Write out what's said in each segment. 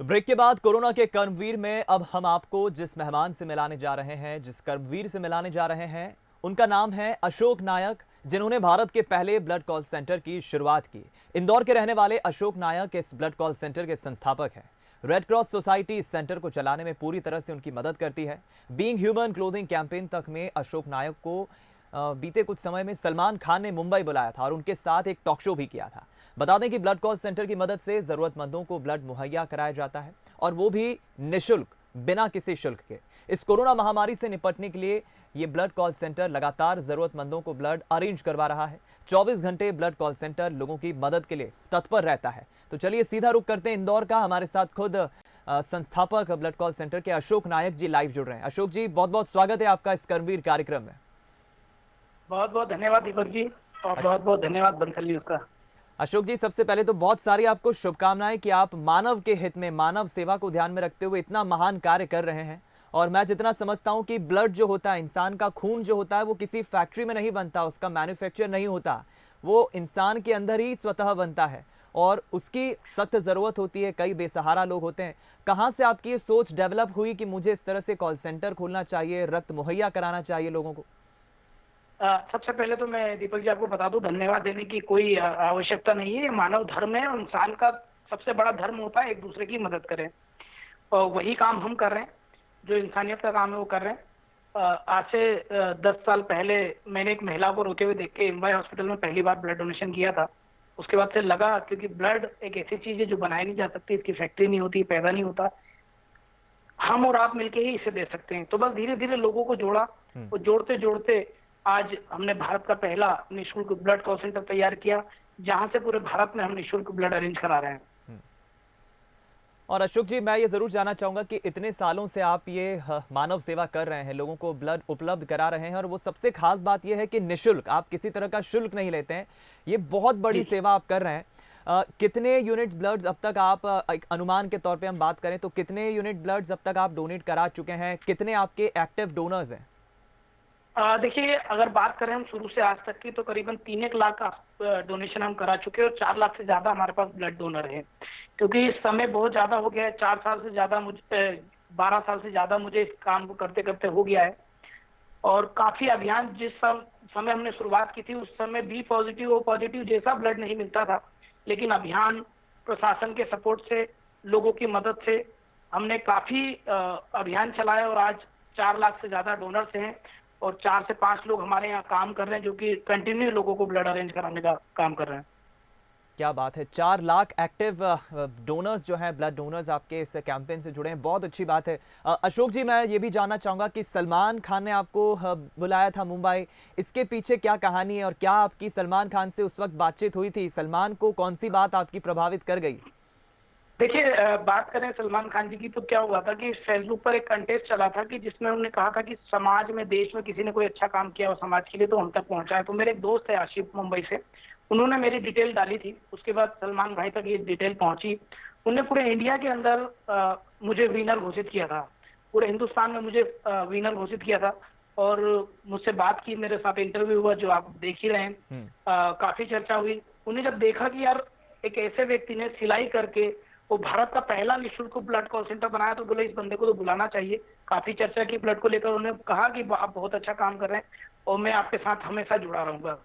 Break के बाद corona के कर्मवीर में अब हम आपको जिस मेहमान से मिलाने जा रहे हैं, जिस कर्मवीर से मिलाने जा रहे हैं, उनका नाम है अशोक नायक, जिन्होंने भारत के पहले ब्लड कॉल सेंटर की शुरुआत की। इंदौर के रहने वाले अशोक नायक इस ब्लड कॉल सेंटर के संस्थापक हैं। रेड क्रॉस सोसाइटी इस सेंटर को चलाने में पूरी तरह से उनकी मदद करती है। बीइंग ह्यूमन क्लोथिंग कैंपेन तक में अशोक नायक को बीते कुछ समय में सलमान खान ने मुंबई बुलाया था और उनके साथ एक टॉक शो भी किया था। बता दें कि ब्लड कॉल सेंटर की मदद से जरूरतमंदों को ब्लड मुहैया कराया जाता है और वो भी निःशुल्क, बिना किसी शुल्क के। इस कोरोना महामारी से निपटने के लिए ये ब्लड कॉल सेंटर लगातार जरूरतमंदों को ब्लड अरेंज करवा रहा है। 24 घंटे ब्लड कॉल सेंटर लोगों की मदद के लिए तत्पर रहता है। तो चलिए सीधा रुख करते हैं इंदौर का। हमारे साथ खुद संस्थापक ब्लड कॉल सेंटर के अशोक नायक जी लाइव जुड़ रहे हैं। अशोक जी, बहुत बहुत स्वागत है आपका इस कर्मवीर कार्यक्रम में। बहुत बहुत धन्यवाद दीपक जी, और बहुत बहुत धन्यवाद बंसल न्यूज का। अशोक जी, सबसे पहले तो बहुत सारी आपको शुभकामनाएं कि आप मानव के हित में, मानव सेवा को ध्यान में रखते हुए इतना महान कार्य कर रहे हैं। और मैं जितना समझता हूं कि ब्लड जो होता है, इंसान का खून जो होता है, वो किसी फैक्ट्री में नहीं बनता, उसका मैन्युफैक्चर नहीं होता, वो इंसान के अंदर ही स्वतः बनता है और उसकी सख्त ज़रूरत होती है। कई बेसहारा लोग होते हैं। कहाँ से आपकी ये सोच डेवलप हुई कि मुझे इस तरह से कॉल सेंटर खोलना चाहिए, रक्त मुहैया कराना चाहिए लोगों को? सबसे पहले तो मैं दीपक जी आपको बता दूं, धन्यवाद देने की कोई आवश्यकता नहीं है। ये मानव धर्म है और इंसान का सबसे बड़ा धर्म होता है एक दूसरे की मदद करें, और वही काम हम कर रहे हैं। जो इंसानियत का काम है वो कर रहे हैं। आज से 10 साल पहले मैंने एक महिला को रोते हुए देख के एमवाई हॉस्पिटल में पहली बार ब्लड डोनेशन किया था। उसके बाद से लगा, क्योंकि ब्लड एक ऐसी चीज है जो बनाई नहीं जा सकती, इसकी फैक्ट्री नहीं होती, पैदा नहीं होता, हम और आप मिलके ही इसे दे सकते हैं। तो बस धीरे धीरे लोगों को जोड़ा, और जोड़ते जोड़ते आज हमने भारत का पहला निःशुल्क ब्लड कॉल सेंटर तैयार किया, जहां से पूरे भारत में हम निःशुल्क ब्लड अरेंज करा रहे हैं। और अशोक जी, मैं ये ज़रूर जानना चाहूँगा कि इतने सालों से आप ये मानव सेवा कर रहे हैं, लोगों को ब्लड उपलब्ध करा रहे हैं, और वो सबसे खास बात ये है कि निःशुल्क, आप किसी तरह का शुल्क नहीं लेते हैं। ये बहुत बड़ी सेवा आप कर रहे हैं। कितने यूनिट ब्लड्स अब तक आप, एक अनुमान के तौर पे हम बात करें तो कितने यूनिट ब्लड्स अब तक आप डोनेट करा चुके हैं? कितने आपके एक्टिव डोनर्स हैं? देखिए, अगर बात करें हम शुरू से आज तक की, तो करीबन 3-1 लाख का डोनेशन हम करा चुके हैं, और 4 लाख से ज्यादा हमारे पास ब्लड डोनर है। क्योंकि समय बहुत ज्यादा हो गया है, 4 साल से ज्यादा मुझे 12 साल से ज्यादा मुझे इस काम को करते करते हो गया है। और काफी अभियान, जिस समय हमने शुरुआत की थी, उस समय बी पॉजिटिव, ओ पॉजिटिव जैसा ब्लड नहीं मिलता था। लेकिन अभियान, प्रशासन के सपोर्ट से, लोगों की मदद से हमने काफी अभियान चलाया, और आज 4 लाख से ज्यादा डोनर्स हैं, और 4 से 5 लोग हमारे यहाँ काम कर रहे हैं, जो कि कंटिन्यू लोगों को ब्लड अरेंज कराने का काम कर रहे हैं। क्या बात है! 4 लाख एक्टिव डोनर्स जो हैं, ब्लड डोनर्स आपके इस कैंपेन से जुड़े हैं, बहुत अच्छी बात है। अशोक जी, मैं ये भी जानना चाहूँगा कि सलमान खान ने आपको बुलाया था मुंबई, इसके पीछे क्या कहानी है और क्या आपकी सलमान खान से उस वक्त बातचीत हुई थी? सलमान को कौन सी बात आपकी प्रभावित कर गई? देखिए, बात करें सलमान खान जी की, तो क्या हुआ था कि फेसबुक पर एक कंटेस्ट चला था कि जिसमें उन्होंने कहा था कि समाज में, देश में किसी ने कोई अच्छा काम किया हो समाज के लिए तो हम तक पहुंचा है। तो मेरे एक दोस्त है आशिफ, मुंबई से, उन्होंने मेरी डिटेल डाली थी। उसके बाद सलमान भाई तक ये डिटेल पहुंची। उन्होंने पूरे इंडिया के अंदर मुझे विनर घोषित किया था, पूरे हिंदुस्तान में मुझे विनर घोषित किया था, और मुझसे बात की, मेरे साथ इंटरव्यू हुआ, जो आप देख ही रहे हैं। काफी चर्चा हुई। उन्हें जब देखा कि यार एक ऐसे व्यक्ति ने सिलाई करके वो भारत का पहला निःशुल्क ब्लड कॉल सेंटर बनाया, तो बोले इस बंदे को तो बुलाना चाहिए। काफी चर्चा की ब्लड को लेकर। उन्होंने कहा कि आप बहुत अच्छा काम कर रहे हैं और मैं आपके साथ हमेशा जुड़ा रहूंगा।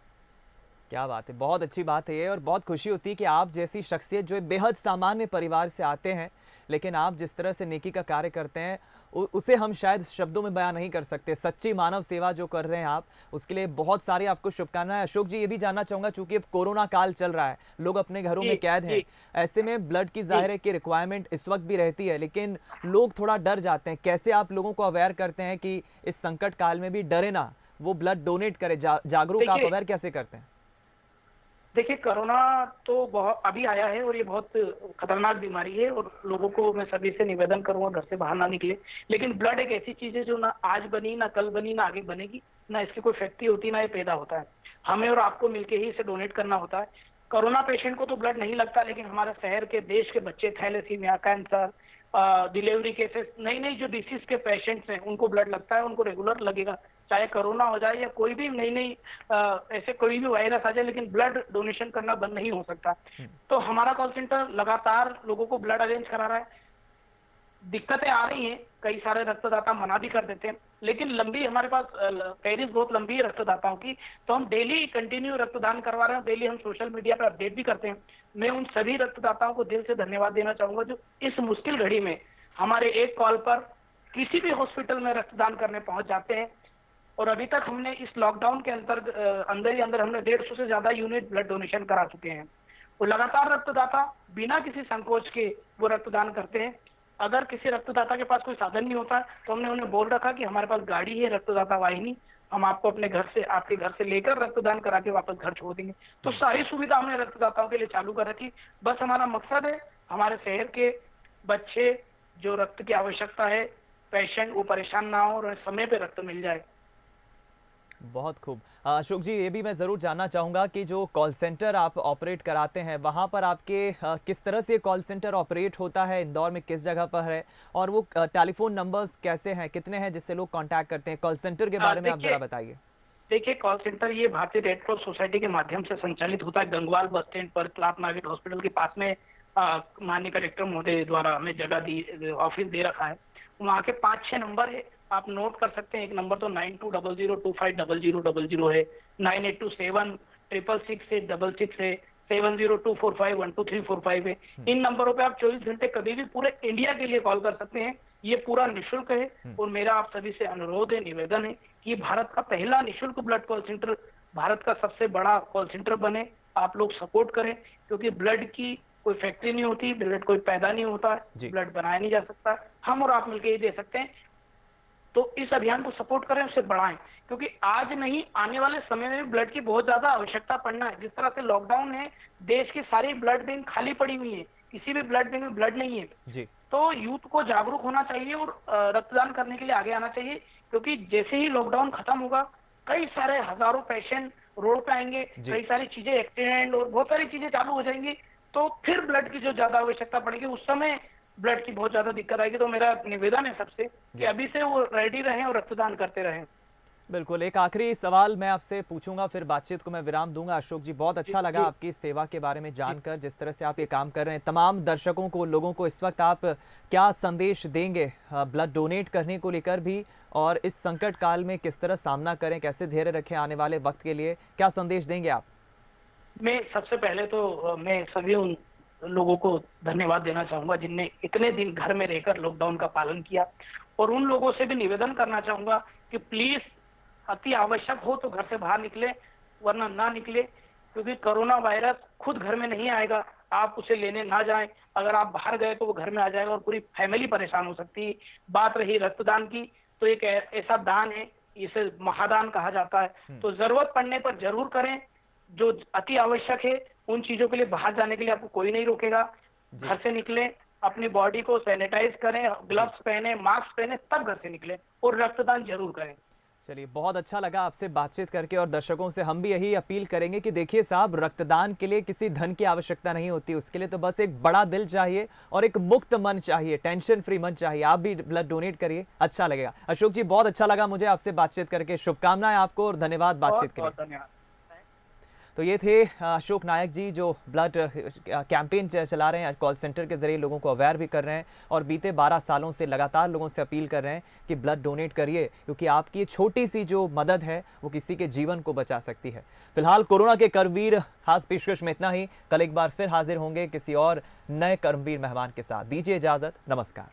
क्या बात है! बहुत अच्छी बात है ये, और बहुत खुशी होती है कि आप जैसी शख्सियत जो बेहद सामान्य परिवार से आते हैं, लेकिन आप जिस तरह से नेकी का कार्य करते हैं, उसे हम शायद शब्दों में बयां नहीं कर सकते। सच्ची मानव सेवा जो कर रहे हैं आप, उसके लिए बहुत सारी आपको शुभकामनाएं। अशोक जी, ये भी जानना चाहूँगा, चूंकि अब कोरोना काल चल रहा है, लोग अपने घरों में कैद हैं, ऐसे में ब्लड की ज़ाहिर है कि रिक्वायरमेंट इस वक्त भी रहती है, लेकिन लोग थोड़ा डर जाते हैं। कैसे आप लोगों को अवेयर करते हैं कि इस संकट काल में भी डरे ना, वो ब्लड डोनेट करें? जागरूक आप अवेयर कैसे करते हैं? देखिए, कोरोना तो बहुत अभी आया है, और ये बहुत खतरनाक बीमारी है, और लोगों को मैं सभी से निवेदन करूंगा घर से बाहर ना निकले। लेकिन ब्लड एक ऐसी चीज है जो ना आज बनी, ना कल बनी, ना आगे बनेगी, ना इसकी कोई फैक्ट्री होती, ना ये पैदा होता है। हमें और आपको मिलके ही इसे डोनेट करना होता है। कोरोना पेशेंट को तो ब्लड नहीं लगता, लेकिन हमारे शहर के, देश के बच्चे थैलेसीमिया, कैंसर, डिलीवरी केसेस, नई नई जो डिसीज के पेशेंट्स हैं, उनको ब्लड लगता है, उनको रेगुलर लगेगा। चाहे कोरोना हो जाए या कोई भी नई नई ऐसे कोई भी वायरस आ जाए, लेकिन ब्लड डोनेशन करना बंद नहीं हो सकता। तो हमारा कॉल सेंटर लगातार लोगों को ब्लड अरेंज करा रहा है। दिक्कतें आ रही हैं, कई सारे रक्तदाता मना भी कर देते हैं, लेकिन लंबी हमारे पास फहरिस्त बहुत लंबी है रक्तदाताओं की, तो हम डेली कंटिन्यू रक्तदान करवा रहे हैं, डेली हम सोशल मीडिया पर अपडेट भी करते हैं। मैं उन सभी रक्तदाताओं को दिल से धन्यवाद देना चाहूंगा जो इस मुश्किल घड़ी में हमारे एक कॉल पर किसी भी हॉस्पिटल में रक्तदान करने पहुंच जाते हैं। और अभी तक हमने इस लॉकडाउन के अंदर ही अंदर हमने 150 से ज्यादा यूनिट ब्लड डोनेशन करा चुके हैं। वो लगातार रक्तदाता बिना किसी संकोच के वो रक्तदान करते हैं। अगर किसी रक्तदाता के पास कोई साधन नहीं होता तो हमने उन्हें बोल रखा कि हमारे पास गाड़ी है रक्तदाता वाहिनी, हम आपको अपने घर से आपके घर से लेकर रक्तदान करा के वापस घर छोड़ देंगे। तो सारी सुविधा हमने रक्तदाताओं के लिए चालू कर रखी। बस हमारा मकसद है हमारे शहर के बच्चे जो रक्त की आवश्यकता है, पेशेंट वो परेशान ना हो और समय पे रक्त मिल जाए। बहुत खूब। अशोक जी, ये भी मैं ज़रूर जानना चाहूँगा कि जो कॉल सेंटर आप ऑपरेट कराते हैं, वहाँ पर आपके किस तरह से कॉल सेंटर ऑपरेट होता है, इंदौर में किस जगह पर है, और वो टेलीफोन नंबर्स कैसे हैं, कितने हैं जिससे लोग कांटेक्ट करते हैं? कॉल सेंटर के बारे में आप ज़रा बताइए। देखिए, कॉल सेंटर ये भारतीय रेड क्रॉस सोसाइटी के माध्यम से संचालित होता है। गंगवाल बस स्टैंड पर क्लाथ मार्केट हॉस्पिटल के पास में माननीय कलेक्टर महोदय द्वारा हमें जगह दी, ऑफिस दे रखा है। वहाँ के 5-6 नंबर है, आप नोट कर सकते हैं। एक नंबर तो 9200250000 है, 9827666686 है, 7024512345 है। इन नंबरों पे आप 24 घंटे कभी भी पूरे इंडिया के लिए कॉल कर सकते हैं। ये पूरा निःशुल्क है और मेरा आप सभी से अनुरोध है, निवेदन है कि भारत का पहला निःशुल्क ब्लड कॉल सेंटर, भारत का सबसे बड़ा कॉल सेंटर बने। आप लोग सपोर्ट करें, क्योंकि ब्लड की कोई फैक्ट्री नहीं होती, ब्लड कोई पैदा नहीं होता, ब्लड बनाया नहीं जा सकता, हम और आप मिलकर ये दे सकते हैं। तो इस अभियान को सपोर्ट करें, उसे बढ़ाएं, क्योंकि आज नहीं आने वाले समय में ब्लड की बहुत ज्यादा आवश्यकता पड़ना है। जिस तरह से लॉकडाउन है, देश की सारी ब्लड बैंक खाली पड़ी हुई है, किसी भी ब्लड बैंक में ब्लड नहीं है जी। तो यूथ को जागरूक होना चाहिए और रक्तदान करने के लिए आगे आना चाहिए, क्योंकि जैसे ही लॉकडाउन खत्म होगा कई सारे हजारों पेशेंट रोड पे आएंगे, कई सारी चीजें एक्सीडेंट और बहुत सारी चीजें चालू हो जाएंगी, तो फिर ब्लड की जो ज्यादा आवश्यकता पड़ेगी उस समय ब्लड की बहुत ज्यादा दिक्कत आएगी। तो मेरा निवेदन है सबसे कि अभी से वो रेडी रहें और रक्तदान करते रहें। बिल्कुल, एक आखिरी सवाल मैं आपसे पूछूंगा, फिर बातचीत को मैं विराम दूंगा। अशोक जी, बहुत अच्छा लगा आपकी सेवा के बारे में जानकर, जिस तरह से आप ये काम कर रहे हैं। तमाम दर्शकों को, लोगों को इस वक्त आप क्या संदेश देंगे ब्लड डोनेट करने को लेकर भी, और इस संकट काल में किस तरह सामना करें, कैसे धैर्य रखें आने वाले वक्त के लिए, क्या संदेश देंगे आप? मैं सबसे पहले तो मैं सभी उन लोगों को धन्यवाद देना चाहूंगा जिनने इतने दिन घर में रहकर लॉकडाउन का पालन किया, और उन लोगों से भी निवेदन करना चाहूंगा कि प्लीज अति आवश्यक हो तो घर से बाहर निकले, वरना ना निकले, क्योंकि कोरोना वायरस खुद घर में नहीं आएगा, आप उसे लेने ना जाएं। अगर आप बाहर गए तो वो घर में आ जाएगा और पूरी फैमिली परेशान हो सकती है। बात रही रक्तदान की, तो एक ऐसा दान है, इसे महादान कहा जाता है, तो जरूरत पड़ने पर जरूर करें। जो अति आवश्यक है उन चीजों के लिए बाहर जाने के लिए आपको कोई नहीं रोकेगा। घर से निकले, अपनी बॉडी को सैनिटाइज करें, ग्लव्स पहने, मास्क पहने, तब घर से निकले और रक्तदान जरूर करें। चलिए, बहुत अच्छा लगा आपसे बातचीत करके, और दर्शकों से हम भी यही अपील करेंगे कि देखिए साहब, रक्तदान के लिए किसी धन की आवश्यकता नहीं होती, उसके लिए तो बस एक बड़ा दिल चाहिए और एक मुक्त मन चाहिए, टेंशन फ्री मन चाहिए। आप भी ब्लड डोनेट करिए, अच्छा लगेगा। अशोक जी, बहुत अच्छा लगा मुझे आपसे बातचीत करके, शुभकामनाएं आपको और धन्यवाद बातचीत के लिए। धन्यवाद। तो ये थे अशोक नायक जी, जो ब्लड कैंपेन चला रहे हैं, कॉल सेंटर के जरिए लोगों को अवेयर भी कर रहे हैं, और बीते 12 सालों से लगातार लोगों से अपील कर रहे हैं कि ब्लड डोनेट करिए, क्योंकि आपकी छोटी सी जो मदद है वो किसी के जीवन को बचा सकती है। फिलहाल कोरोना के कर्मवीर खास पेशकश में इतना ही। कल एक बार फिर हाजिर होंगे किसी और नए कर्मवीर मेहमान के साथ। दीजिए इजाजत, नमस्कार।